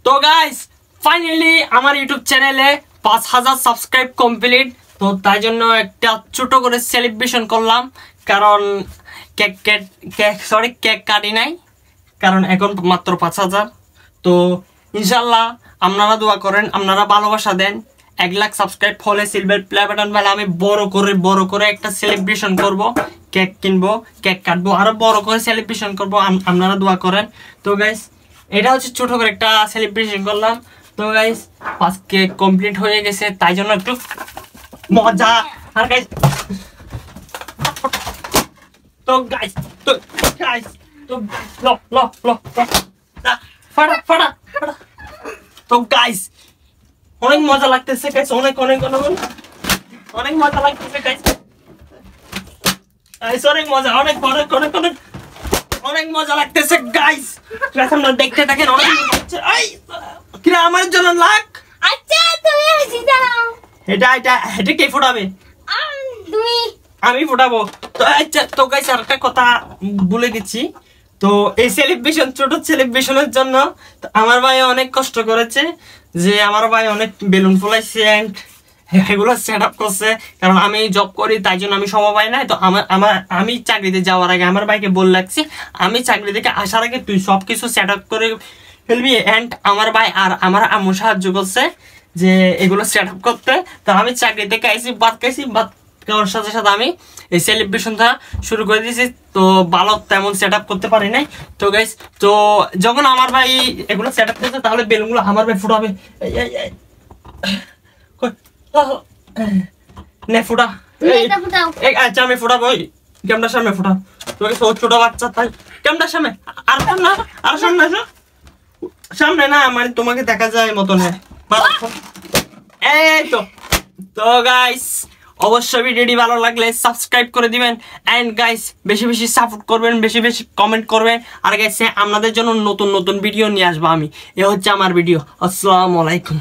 তো guys finally আমার YouTube চ্যানেলে 5000 সাবস্ক্রাইব কমপ্লিট। তো তাই জন্য একটা ছোট করে সেলিব্রেশন করলাম, কারণ কেক কাটি নাই, কারণ এখন মাত্র 5000। তো ইনশাল্লাহ আপনারা দোয়া করেন, আপনারা ভালোবাসা দেন। 1 লাখ সাবস্ক্রাইব হলে সিলভার প্লে বাটন বেলা আমি বড় করে একটা সেলিব্রেশন করব, কেক কিনবো, কেক কাটবো, আরো বড় করে সেলিব্রেশন করব, আপনারা দোয়া করেন। তো গাইস এটা হচ্ছে ছোট করে একটা সেলিব্রেশন করলাম। তো গাইস আজকে কমপ্লিট হয়ে গেছে, তাই জন্য একটু মজা। আর গাইস তো গাইস ফাটা তো গাইস অনেক মজা লাগতেছে গাইস, অনেক মজা লাগতেছে গাইস, অনেক মজা, অনেক মজা লাগতেছে গাইস। আপনারা দেখতে থাকেন, অনেক মজা হচ্ছে। কি আমার জন্য লাখ। আচ্ছা তুমি হাসি দাও। এটা কে ফোটাবে? তুমি। আমি ফোটাবো। তো আচ্ছা তো গাইস আরেকটা কথা ভুলে গেছি। তো এই সেলিব্রেশন, ছোট সেলিব্রেশনের জন্য আমার ভাই অনেক কষ্ট করেছে, যে আমার ভাই অনেক বেলুন ফুলাইছে এন্ড এগুলো সেট আপ করছে। কারণ আমি জব করি, তাই জন্য আমি সময় পাই না। তো আমি চাকরিতে যাওয়ার আগে আমার ভাইকে বলে রাখছি, আমি চাকরি থেকে আসার আগে তুই সবকিছু সেট আপ করে ফেলবি। এন্ড আমার ভাই আর আমার আম্মু সাহায্য করছে যে এগুলো সেট আপ করতে। তো আমি চাকরি থেকে আইসি, ভাত খাওয়ার সাথে সাথে আমি এই সেলিব্রেশনটা শুরু করে দিয়েছি। তো ভালো তেমন সেট আপ করতে পারি নাই। তো গাইস তো যখন আমার ভাই এগুলো সেট আপ করছে, তাহলে বেলুনগুলো আমার ভাই ফুটাবে। নে ফুটা। আচ্ছা আমি ফুটাবো, ক্যামেরার সামনে ফুটা। তোকে ছোট বাচ্চা, তাই ক্যামেরার সামনে। আর সামনে সামনে না, মানে তোমাকে দেখা যায় মতন। এই তো গাইস অবশ্যই ভিডিওটি ভালো লাগলে সাবস্ক্রাইব করে দিবেন। এন্ড গাইস বেশি সাপোর্ট করবেন, বেশি কমেন্ট করবেন। আর গাইস আপনাদের জন্য নতুন ভিডিও নিয়ে আসবো আমি। এ হচ্ছে আমার ভিডিও। আসসালামু আলাইকুম।